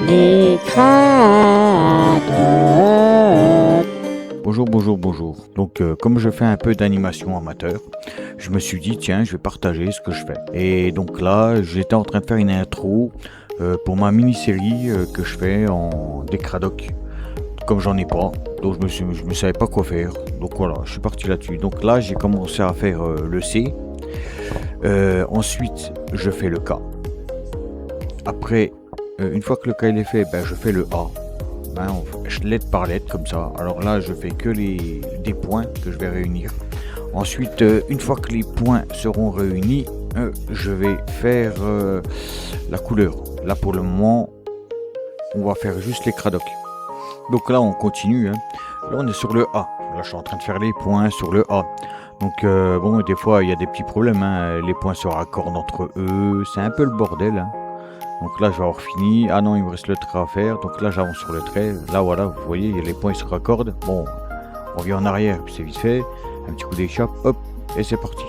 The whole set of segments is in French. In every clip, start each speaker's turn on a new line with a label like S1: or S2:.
S1: Les cradocs.
S2: Bonjour, bonjour, bonjour. Donc, comme je fais un peu d'animation amateur, je me suis dit, tiens, je vais partager ce que je fais. Et donc là, j'étais en train de faire une intro pour ma mini-série que je fais en des cradocs. Comme j'en ai pas, donc je me savais pas quoi faire. Donc voilà, je suis parti là-dessus. Donc là, j'ai commencé à faire le C. Ensuite, je fais le K. Après, une fois que le K il est fait, ben, je fais le A. Lettre par lettre comme ça. Alors là, je fais que des points que je vais réunir. Ensuite, une fois que les points seront réunis, je vais faire la couleur. Là, pour le moment, on va faire juste les cradocs. Donc là, on continue. Là, on est sur le A. Là, je suis en train de faire les points sur le A. Donc, bon, des fois, il y a des petits problèmes. Les points se raccordent entre eux. C'est un peu le bordel. Donc là, je vais avoir fini. Ah non, il me reste le trait à faire. Donc là, j'avance sur le trait. Là, voilà, vous voyez, les points ils se raccordent. Bon, on revient en arrière, puis c'est vite fait. Un petit coup d'échappe, hop, et c'est parti.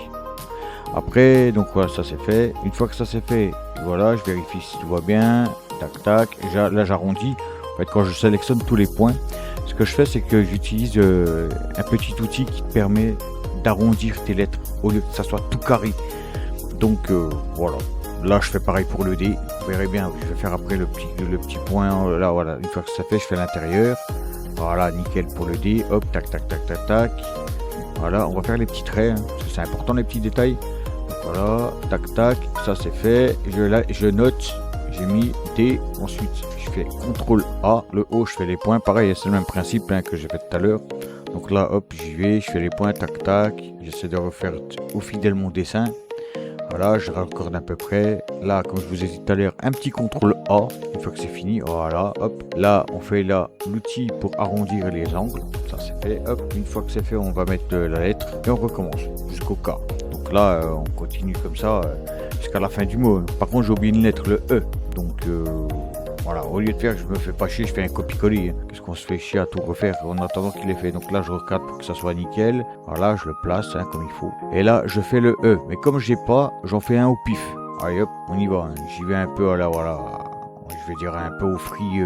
S2: Après, donc voilà, ça c'est fait. Une fois que ça c'est fait, voilà, je vérifie si tout va bien. Tac, tac. Là, j'arrondis. En fait, quand je sélectionne tous les points, ce que je fais, c'est que j'utilise un petit outil qui te permet d'arrondir tes lettres au lieu que ça soit tout carré. Donc voilà. Là, je fais pareil pour le D. Vous verrez bien, je vais faire après le petit point. Là, voilà. Une fois que ça fait, je fais l'intérieur. Voilà, nickel pour le D. Hop, tac, tac, tac, tac, tac. Voilà, on va faire les petits traits, parce que c'est important les petits détails. Voilà, tac, tac. Ça, c'est fait. Je note. J'ai mis D. Ensuite, je fais CTRL A. Le O, je fais les points. Pareil, c'est le même principe que j'ai fait tout à l'heure. Donc là, hop, j'y vais. Je fais les points, tac, tac. J'essaie de refaire au fidèle mon dessin. Voilà, je raccorde à peu près. Là, comme je vous ai dit tout à l'heure, un petit CTRL A. Une fois que c'est fini, voilà, hop. Là, on fait là l'outil pour arrondir les angles. Ça, c'est fait. Hop, une fois que c'est fait, on va mettre la lettre et on recommence jusqu'au K. Donc là, on continue comme ça jusqu'à la fin du mot. Par contre, j'ai oublié une lettre, le E. Donc voilà, au lieu de faire, je me fais pas chier, je fais un copier-coller. Qu'est-ce qu'on se fait chier à tout refaire en attendant qu'il est fait. Donc là, je regarde pour que ça soit nickel. Voilà, je le place comme il faut. Et là, je fais le E. Mais comme j'ai pas, j'en fais un au pif. Allez hop, on y va. J'y vais un peu, voilà, je vais dire un peu au free,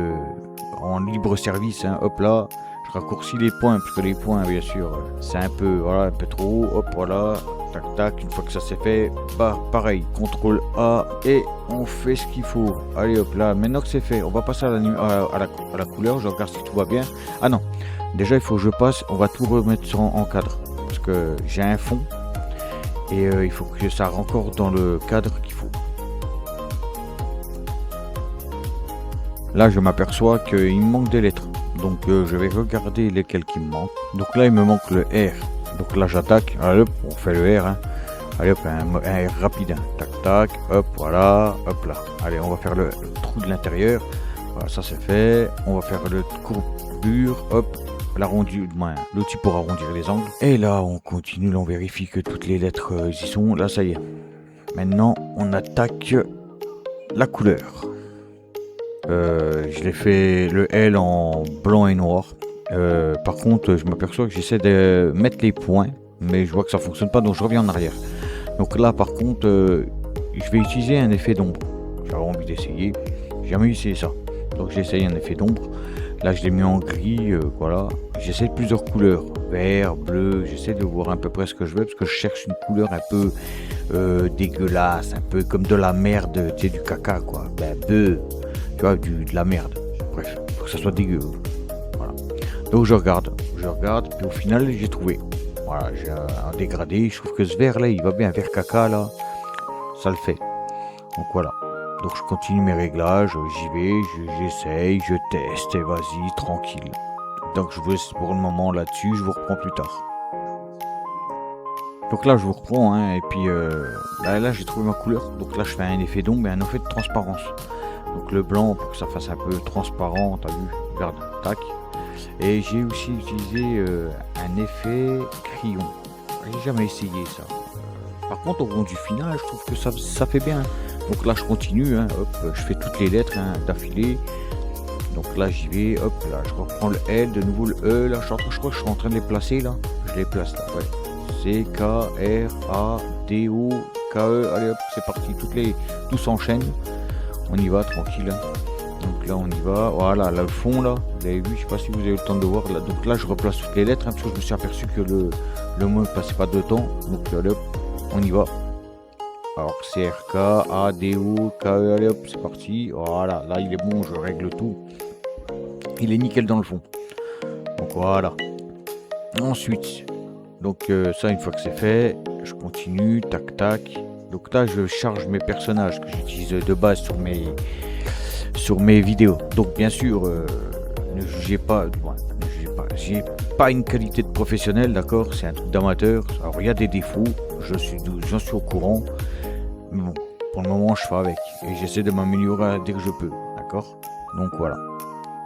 S2: en libre service. Hop là, je raccourcis les points, parce que les points, bien sûr, c'est un peu, voilà, un peu trop haut. Hop, voilà. Tac, tac, une fois que ça c'est fait, pareil, CTRL A et on fait ce qu'il faut. Allez hop là, maintenant que c'est fait, on va passer à la couleur, je regarde si tout va bien. Ah non, déjà il faut que je passe, on va tout remettre en cadre, parce que j'ai un fond et il faut que ça rentre encore dans le cadre qu'il faut. Là je m'aperçois qu'il me manque des lettres, donc je vais regarder lesquelles qui me manquent. Donc là il me manque le R. Donc là j'attaque, allez hop, on fait le R, allez hop, un R rapide, tac tac, hop, voilà, hop là. Allez, on va faire le trou de l'intérieur, voilà, ça c'est fait. On va faire le courbure, hop, l'outil pour arrondir les angles. Et là on continue, là, on vérifie que toutes les lettres y sont, là ça y est. Maintenant on attaque la couleur. Je l'ai fait le L en blanc et noir. Par contre, je m'aperçois que j'essaie de mettre les points, mais je vois que ça fonctionne pas, donc je reviens en arrière. Donc là, par contre, je vais utiliser un effet d'ombre. J'avais envie d'essayer. J'ai jamais essayé ça. Donc j'ai essayé un effet d'ombre. Là, je l'ai mis en gris, voilà. J'essaie plusieurs couleurs, vert, bleu. J'essaie de voir à peu près ce que je veux, parce que je cherche une couleur un peu dégueulasse, un peu comme de la merde, tu sais, du caca, quoi. Tu vois, de la merde. Bref, faut que ça soit dégueu. Donc je regarde, puis au final j'ai trouvé. Voilà, j'ai un dégradé, je trouve que ce vert là, il va bien, vert caca là, ça le fait. Donc voilà, donc je continue mes réglages, j'y vais, j'essaye, je teste, et vas-y, tranquille. Donc je vous laisse pour le moment là-dessus, je vous reprends plus tard. Donc là je vous reprends, et puis là j'ai trouvé ma couleur. Donc là je fais un effet d'ombre et un effet de transparence. Donc le blanc pour que ça fasse un peu transparent, t'as vu, regarde, tac. Et j'ai aussi utilisé un effet crayon. J'ai jamais essayé ça. Par contre, au rendu final, je trouve que ça fait bien. Donc là, je continue. Hop, je fais toutes les lettres d'affilée. Donc là, j'y vais. Hop, là, je reprends le L, de nouveau le E. Là, je crois que je suis en train de les placer là. Je les place là. Ouais. C, K, R, A, D, O, K, E. Allez hop, c'est parti. Tout s'enchaîne. On y va tranquille. Donc là on y va, voilà, là le fond là, vous avez vu, je sais pas si vous avez eu le temps de voir, là, donc là je replace toutes les lettres, hein, parce que je me suis aperçu que le mot ne passait pas de temps, donc allez hop, on y va. Alors CRK, ADO, KE, allez hop, c'est parti, voilà, là il est bon, je règle tout, il est nickel dans le fond, donc voilà. Ensuite, donc ça une fois que c'est fait, je continue, tac tac, donc là je charge mes personnages que j'utilise de base sur mes vidéos. Donc bien sûr, ne jugez pas, j'ai pas une qualité de professionnel, d'accord, c'est un truc d'amateur. Alors il y a des défauts, j'en suis au courant, mais bon, pour le moment je fais avec et j'essaie de m'améliorer dès que je peux, d'accord. Donc voilà.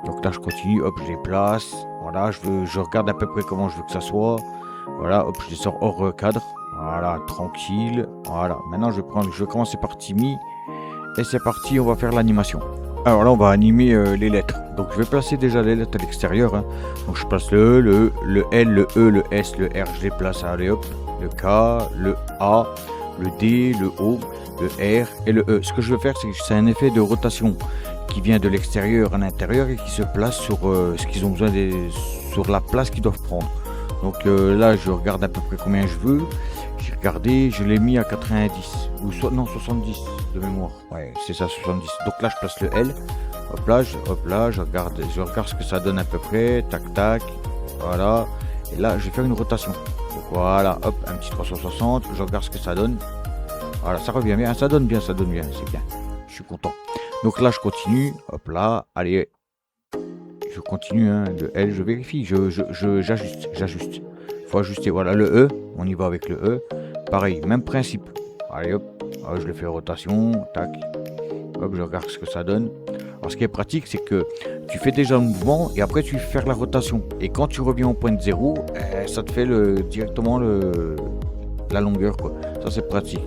S2: Donc là je continue, hop, je les place, voilà, je regarde à peu près comment je veux que ça soit, voilà, hop, je les sors hors cadre, voilà, tranquille, voilà. Maintenant je vais commencer par Timmy et c'est parti, on va faire l'animation. Alors là on va animer les lettres, donc je vais placer déjà les lettres à l'extérieur, hein. Donc je place le E, le L, le E, le S, le R, je les place, allez hop, le K, le A, le D, le O, le R et le E. Ce que je veux faire, c'est un effet de rotation qui vient de l'extérieur à l'intérieur et qui se place sur ce qu'ils ont besoin sur la place qu'ils doivent prendre. Donc là je regarde à peu près combien je veux. J'ai regardé, je l'ai mis à 90 ou non 70 de mémoire. Ouais, c'est ça 70. Donc là je place le L. Hop là, je regarde ce que ça donne à peu près. Tac tac. Voilà. Et là je vais faire une rotation. Donc voilà, hop, un petit 360. Je regarde ce que ça donne. Voilà, ça revient bien, ça donne bien, c'est bien. Je suis content. Donc là je continue. Hop là, allez. Je continue, hein, le L, je vérifie, j'ajuste. Faut ajuster, voilà le E, on y va avec le E. Pareil, même principe. Allez hop, je le fais rotation, tac. Hop, je regarde ce que ça donne. Alors ce qui est pratique, c'est que tu fais déjà le mouvement et après tu fais la rotation. Et quand tu reviens au point de zéro, ça te fait directement la longueur, quoi. Ça c'est pratique.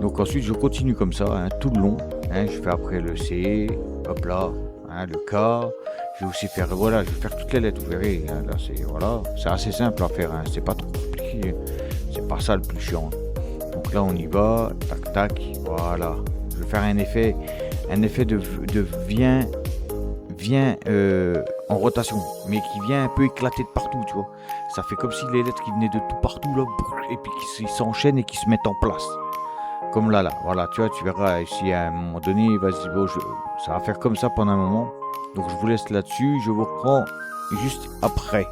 S2: Donc ensuite je continue comme ça, hein, tout le long. Hein, je fais après le C, hop là, hein, le K. Je vais aussi faire, voilà, je vais faire toutes les lettres, vous verrez, hein, là c'est assez simple à faire, hein, c'est pas trop compliqué, c'est pas ça le plus chiant. Donc là on y va, tac tac, voilà. Je vais faire un effet de vient en rotation, mais qui vient un peu éclater de partout, tu vois. Ça fait comme si les lettres qui venaient de tout partout là, et puis qui s'enchaînent et qui se mettent en place. Comme là, voilà, tu vois, tu verras si à un moment donné, vas-y, bon, ça va faire comme ça pendant un moment. Donc je vous laisse là-dessus, je vous reprends juste après.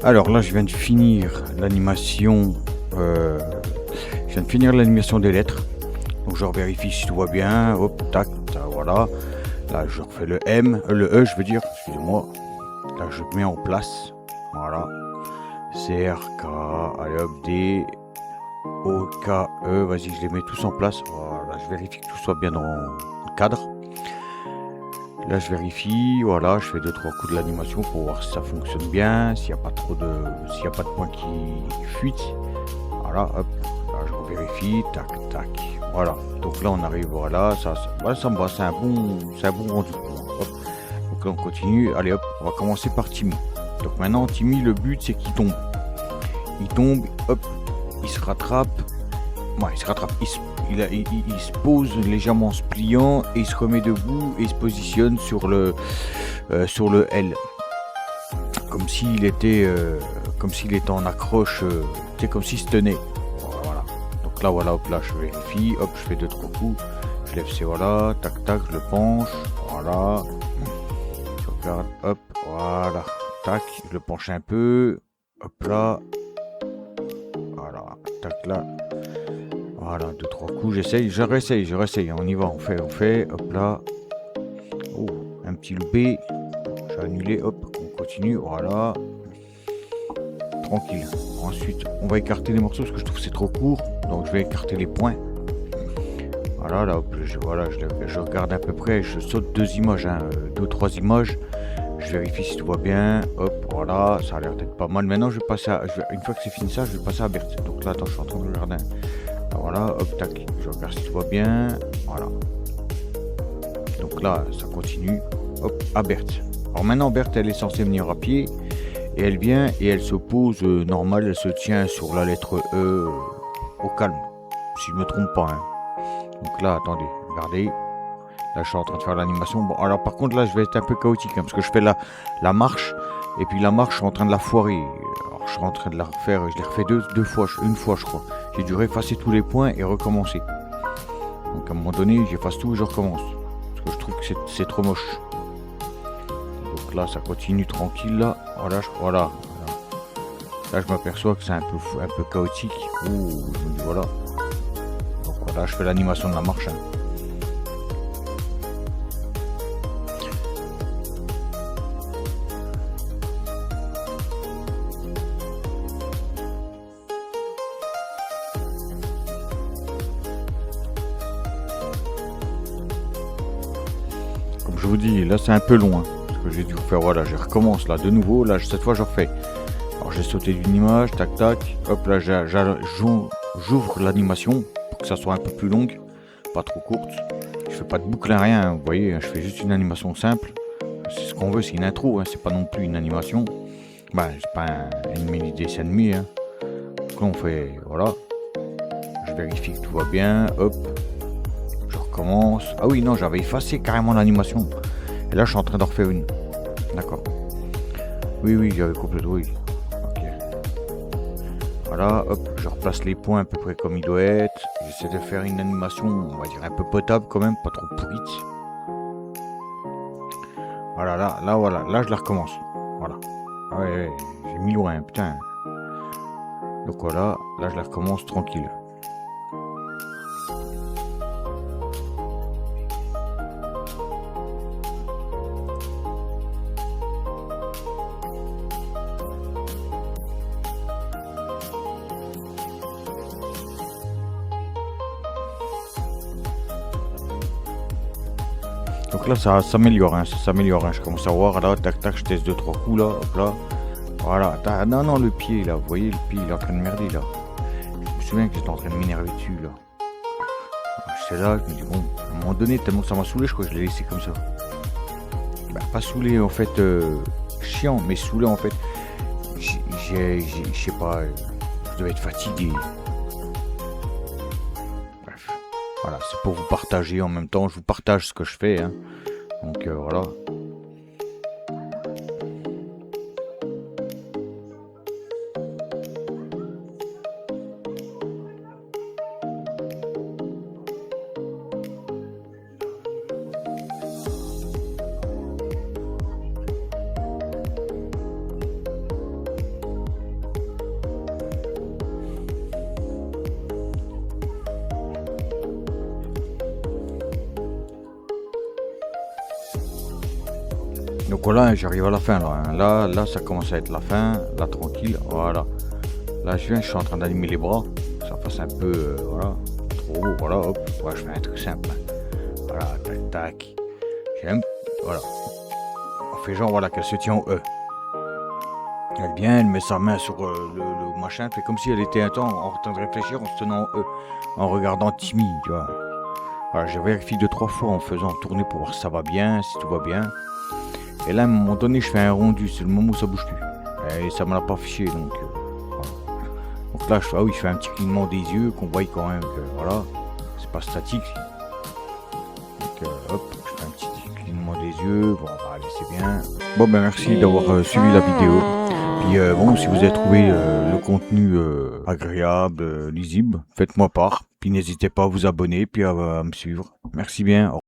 S2: Alors là, je viens de finir l'animation. Des lettres. Donc je vérifie si tout va bien. Hop, tac, voilà. Là, je refais le M, le E, je veux dire. Excusez-moi. Là, je mets en place. Voilà. CRK, allez hop, D, O, K, E. Vas-y, je les mets tous en place. Voilà, je vérifie que tout soit bien dans le cadre. Là je vérifie, voilà, je fais 2-3 coups de l'animation pour voir si ça fonctionne bien, s'il n'y a pas de points qui fuitent. Voilà, hop, là je vérifie, tac, tac. Voilà, donc là on arrive, voilà, ça me va, c'est un bon rendu. Hop. Donc là on continue, allez hop, on va commencer par Timmy. Donc maintenant Timmy, le but c'est qu'il tombe. Il tombe, hop, il se rattrape. Ouais, il se rattrape, il se pose légèrement en se pliant et il se remet debout et il se positionne sur le L. Comme s'il était en accroche, comme s'il se tenait. Voilà. Donc Donc là, voilà, hop, là, je vérifie, hop, je fais 2-3 coups. Je lève ces voilà, tac, tac, je le penche, voilà. Je regarde, hop, voilà, tac, je le penche un peu, hop là. Voilà, tac, là. Voilà, 2-3 coups, j'essaye, je réessaye, on y va, on fait, hop là. Oh, un petit loupé, j'ai annulé, hop, on continue, voilà. Tranquille. Ensuite, on va écarter les morceaux parce que je trouve que c'est trop court, donc je vais écarter les points. Voilà, là, hop, je regarde à peu près, je saute 2 images, 2-3 images. Je vérifie si tout va bien, hop, voilà, ça a l'air d'être pas mal. Maintenant, je vais passer à, une fois que c'est fini ça, je vais passer à Berthe. Donc là, attends, je suis en train de regarder. Voilà, hop, tac, je regarde si tout va bien, voilà. Donc là, ça continue, hop, à Berthe. Alors maintenant, Berthe, elle est censée venir à pied, et elle vient, et elle se pose normal, elle se tient sur la lettre E, au calme, si je me trompe pas, hein. Donc là, attendez, regardez. Là, je suis en train de faire l'animation. Bon, alors par contre, là, je vais être un peu chaotique, hein, parce que je fais la marche, et puis la marche, je suis en train de la foirer. Alors, je suis en train de la refaire, je l'ai refait deux fois, une fois, je crois. J'ai dû effacer tous les points et recommencer. Donc, à un moment donné, j'efface tout et je recommence. Parce que je trouve que c'est trop moche. Donc là, ça continue tranquille, là. Voilà. Là, je m'aperçois que c'est un peu chaotique. Ouh, je me dis, voilà. Donc voilà, je fais l'animation de la marche, hein. Je vous dis, là c'est un peu long, hein, parce que j'ai dû faire, voilà, je recommence là de nouveau, là cette fois je refais. Alors j'ai sauté d'une image, tac tac, hop là j'ouvre l'animation pour que ça soit un peu plus longue, pas trop courte. Je fais pas de boucle, rien, hein, vous voyez, je fais juste une animation simple. C'est ce qu'on veut, c'est une intro, hein, c'est pas non plus une animation. Bah c'est pas une mini dessin animé, hein. Donc là on fait, voilà, je vérifie que tout va bien, hop. Commence. Ah oui, non, j'avais effacé carrément l'animation. Et là, je suis en train d'en refaire une. D'accord. Oui, j'avais complètement. Oui. Ok. Voilà, hop, je replace les points à peu près comme il doit être. J'essaie de faire une animation, on va dire un peu potable quand même, pas trop pourrite. Voilà, là, je la recommence. Voilà. Ouais, j'ai mis loin, putain. Donc voilà, là, je la recommence tranquille. Donc là ça s'améliore, hein, je commence à voir, là, tac tac, je teste 2-3 coups là, hop là, voilà, non, le pied là, vous voyez, le pied il est en train de merder là, je me souviens que j'étais en train de m'énerver dessus là, c'est là, je me dis bon, à un moment donné, tellement que ça m'a saoulé, je crois que je l'ai laissé comme ça, bah, pas saoulé en fait, chiant, mais saoulé en fait, je sais pas, je devais être fatigué. Voilà, c'est pour vous partager en même temps, je vous partage ce que je fais, hein. Donc voilà. Donc voilà, j'arrive à la fin là, hein. Là, ça commence à être la fin, là tranquille, voilà. Là je suis en train d'animer les bras, ça fasse un peu, voilà, trop haut, voilà, hop, ouais, je fais un truc simple. Voilà, tac, tac. J'aime, voilà. On fait genre, voilà, qu'elle se tient au E. Elle vient, elle met sa main sur le machin, fait comme si elle était en train de réfléchir en se tenant au E, en regardant timide, tu vois. Voilà, j'ai vérifié 2-3 fois en faisant tourner pour voir si ça va bien, si tout va bien. Et là, à un moment donné, je fais un rendu, c'est le moment où ça bouge plus. Et ça me l'a pas affiché, donc voilà. Donc là, je fais un petit clignement des yeux, qu'on voit quand même que voilà, c'est pas statique. Donc hop, je fais un petit clignement des yeux, bon, on va laisser c'est bien. Bon, ben merci d'avoir suivi la vidéo. Puis bon, si vous avez trouvé le contenu agréable, lisible, faites-moi part. Puis n'hésitez pas à vous abonner, puis à me suivre. Merci bien.